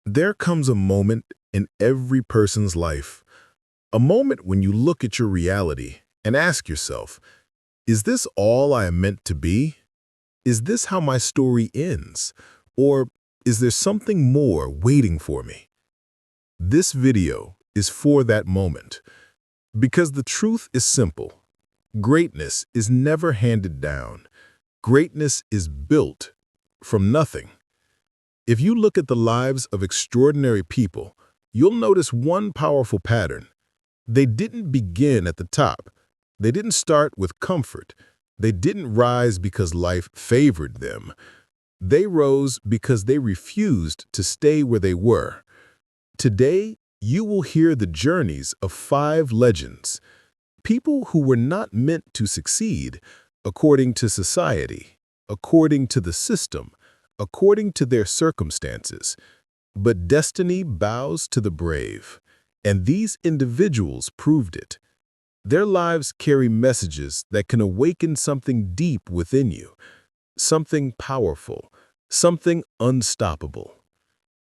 There comes a moment in every person's life, a moment when you look at your reality and ask yourself, is this all I am meant to be? Is this how my story ends? Or is there something more waiting for me? This video is for that moment, because the truth is simple. Greatness is never handed down. Greatness is built from nothing. If you look at the lives of extraordinary people, you'll notice one powerful pattern. They didn't begin at the top. They didn't start with comfort. They didn't rise because life favored them. They rose because they refused to stay where they were. Today, you will hear the journeys of 5 legends, people who were not meant to succeed according to society, according to the system, according to their circumstances. But destiny bows to the brave, and these individuals proved it. Their lives carry messages that can awaken something deep within you, something powerful, something unstoppable.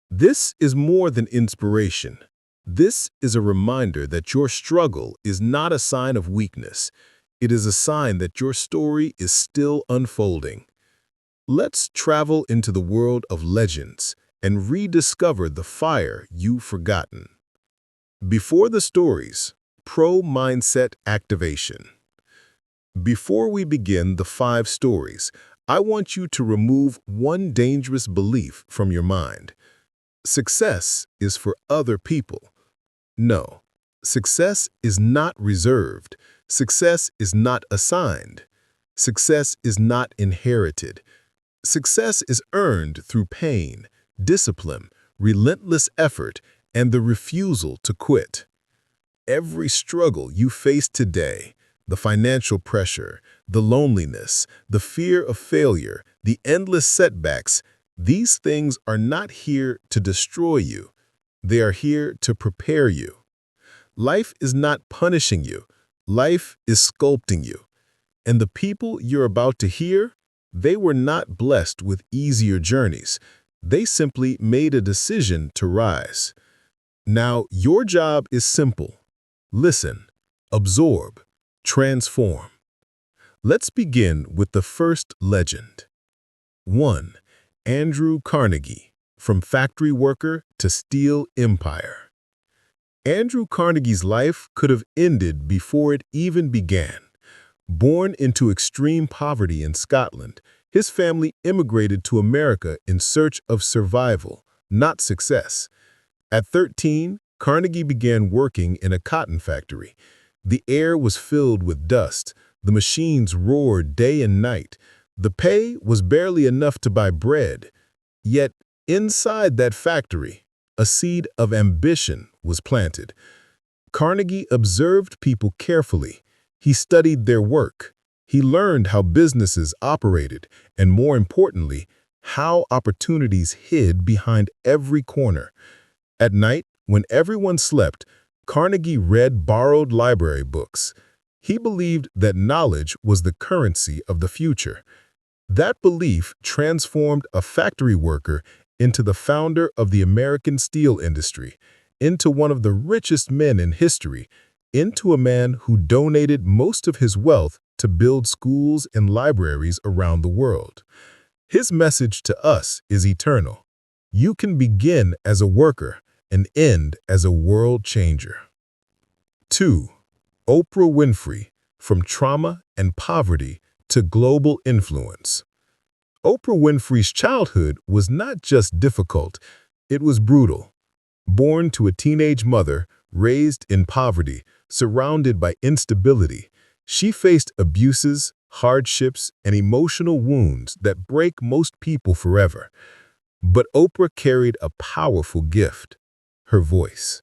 This is more than inspiration. This is a reminder that your struggle is not a sign of weakness. It is a sign that your story is still unfolding. Let's travel into the world of legends and rediscover the fire you've forgotten. Before the stories, pro-mindset activation. Before we begin the 5 stories, I want you to remove one dangerous belief from your mind. Success is for other people. No, success is not reserved. Success is not assigned. Success is not inherited. Success is earned through pain, discipline, relentless effort, and the refusal to quit. Every struggle you face today, the financial pressure, the loneliness, the fear of failure, the endless setbacks, these things are not here to destroy you. They are here to prepare you. Life is not punishing you. Life is sculpting you. And the people you're about to hear, they were not blessed with easier journeys. They simply made a decision to rise. Now, your job is simple. Listen, absorb, transform. Let's begin with the first legend. 1. Andrew Carnegie, from factory worker to steel empire. Andrew Carnegie's life could have ended before it even began. Born into extreme poverty in Scotland, his family immigrated to America in search of survival, not success. At 13, Carnegie began working in a cotton factory. The air was filled with dust. The machines roared day and night. The pay was barely enough to buy bread. Yet, inside that factory, a seed of ambition was planted. Carnegie observed people carefully. He studied their work. He learned how businesses operated, and more importantly, how opportunities hid behind every corner. At night, when everyone slept, Carnegie read borrowed library books. He believed that knowledge was the currency of the future. That belief transformed a factory worker into the founder of the American steel industry, into one of the richest men in history, into a man who donated most of his wealth to build schools and libraries around the world. His message to us is eternal. You can begin as a worker and end as a world changer. 2. Oprah Winfrey, from trauma and poverty to global influence. Oprah Winfrey's childhood was not just difficult, it was brutal. Born to a teenage mother, raised in poverty, surrounded by instability, she faced abuses, hardships, and emotional wounds that break most people forever. But Oprah carried a powerful gift, her voice.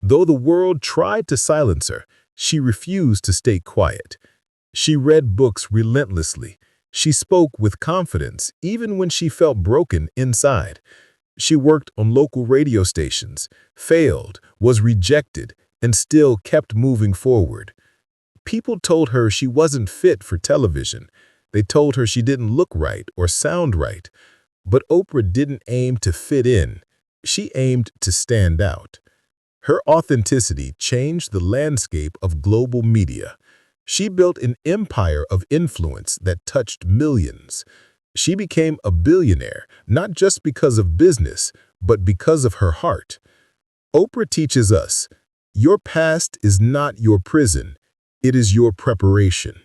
Though the world tried to silence her, she refused to stay quiet. She read books relentlessly. She spoke with confidence even when she felt broken inside. She worked on local radio stations, failed, was rejected, and still kept moving forward. People told her she wasn't fit for television. They told her she didn't look right or sound right. But Oprah didn't aim to fit in. She aimed to stand out. Her authenticity changed the landscape of global media. She built an empire of influence that touched millions. She became a billionaire, not just because of business, but because of her heart. Oprah teaches us, your past is not your prison, it is your preparation.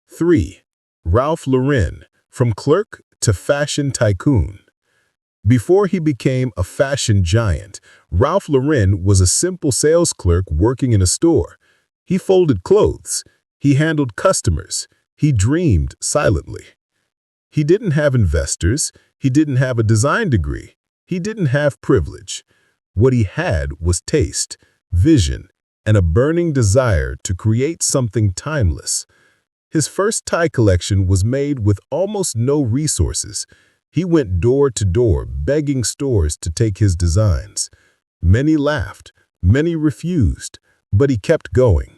3. Ralph Lauren, from clerk to fashion tycoon. Before he became a fashion giant, Ralph Lauren was a simple sales clerk working in a store. He folded clothes. He handled customers. He dreamed silently. He didn't have investors. He didn't have a design degree. He didn't have privilege. What he had was taste, vision, and a burning desire to create something timeless. His first tie collection was made with almost no resources. He went door to door begging stores to take his designs. Many laughed, many refused, but he kept going.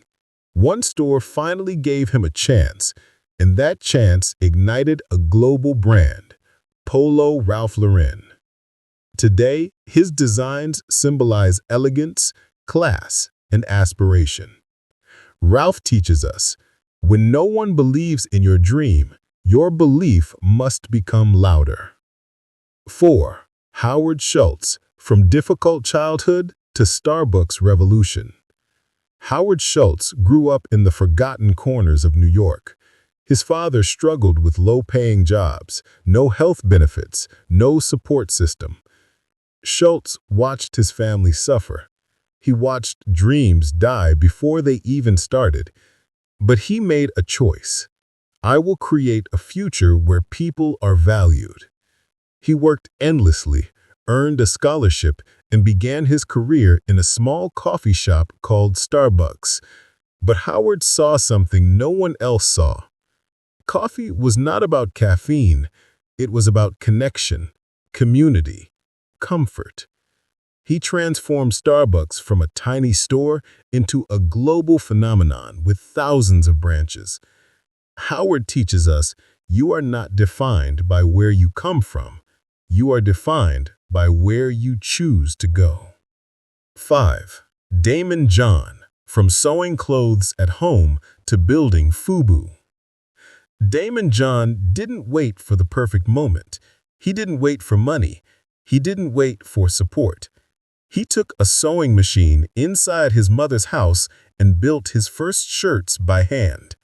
One store finally gave him a chance, and that chance ignited a global brand, Polo Ralph Lauren. Today, his designs symbolize elegance, class, and aspiration. Ralph teaches us, when no one believes in your dream, your belief must become louder. 4. Howard Schultz, from difficult childhood to Starbucks revolution. Howard Schultz grew up in the forgotten corners of New York. His father struggled with low-paying jobs, no health benefits, no support system. Schultz watched his family suffer. He watched dreams die before they even started. But he made a choice. I will create a future where people are valued. He worked endlessly, earned a scholarship, and began his career in a small coffee shop called Starbucks. But Howard saw something no one else saw. Coffee was not about caffeine. It was about connection, community, comfort. He transformed Starbucks from a tiny store into a global phenomenon with thousands of branches. Howard teaches us, you are not defined by where you come from. You are defined by where you choose to go. 5. Daymond John, from sewing clothes at home to building FUBU. Daymond John didn't wait for the perfect moment. He didn't wait for money. He didn't wait for support. He took a sewing machine inside his mother's house and built his first shirts by hand.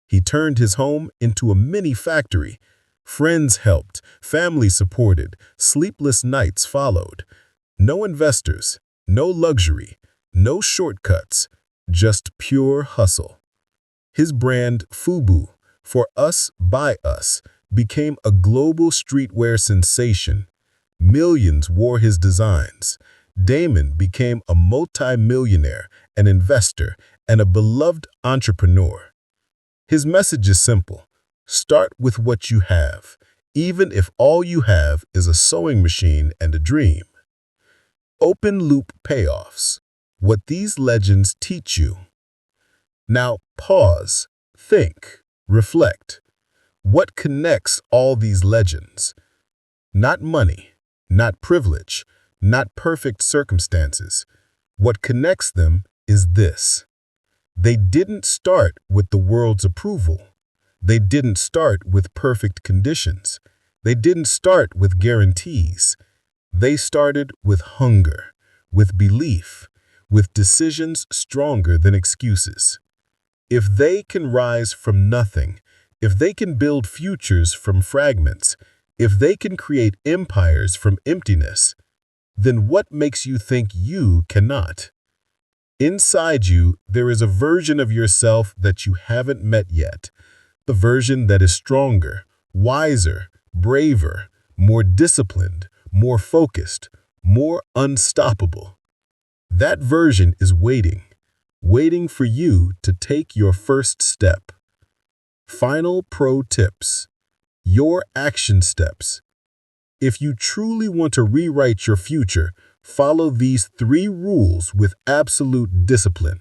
He turned his home into a mini factory. Friends helped, family supported, sleepless nights followed. No investors, no luxury, no shortcuts, just pure hustle. His brand FUBU, for us by us, became a global streetwear sensation. Millions wore his designs. Daymond became a multi-millionaire, an investor, and a beloved entrepreneur. His message is simple. Start with what you have, even if all you have is a sewing machine and a dream. Open-loop payoffs. What these legends teach you. Now pause, think, reflect. What connects all these legends? Not money, not privilege, not perfect circumstances. What connects them is this. They didn't start with the world's approval. They didn't start with perfect conditions. They didn't start with guarantees. They started with hunger, with belief, with decisions stronger than excuses. If they can rise from nothing, if they can build futures from fragments, if they can create empires from emptiness, then what makes you think you cannot? Inside you, there is a version of yourself that you haven't met yet, the version that is stronger, wiser, braver, more disciplined, more focused, more unstoppable. That version is waiting for you to take your first step. Final pro tips. Your action steps. If you truly want to rewrite your future, follow these 3 rules with absolute discipline.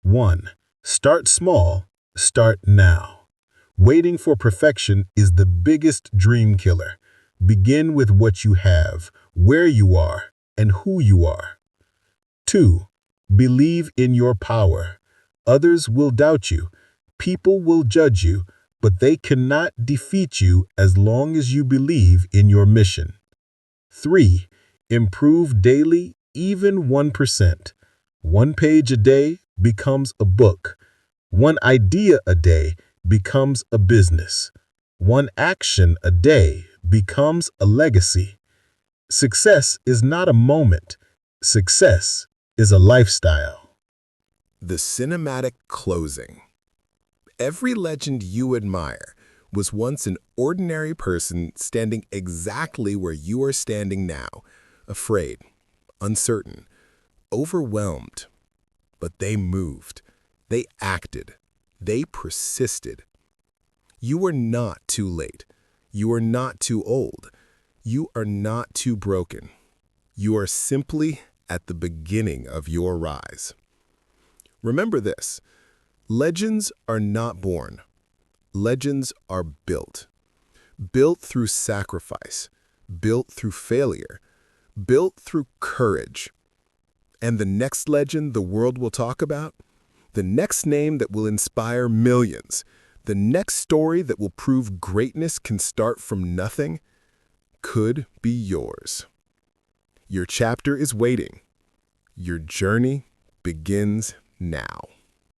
1. Start small, start now. Waiting for perfection is the biggest dream killer. Begin with what you have, where you are, and who you are. 2. Believe in your power. Others will doubt you. People will judge you, but they cannot defeat you as long as you believe in your mission. 3. Improve daily, even 1%. 1 page a day becomes a book. 1 idea a day becomes a business. 1 action a day becomes a legacy. Success is not a moment. Success is a lifestyle. The cinematic closing. Every legend you admire was once an ordinary person standing exactly where you are standing now, afraid, uncertain, overwhelmed. But they moved, they acted, they persisted. You are not too late. You are not too old. You are not too broken. You are simply at the beginning of your rise. Remember this: legends are not born. Legends are built. Built through sacrifice, built through failure, built through courage. And the next legend the world will talk about, the next name that will inspire millions, the next story that will prove greatness can start from nothing, could be yours. Your chapter is waiting. Your journey begins now.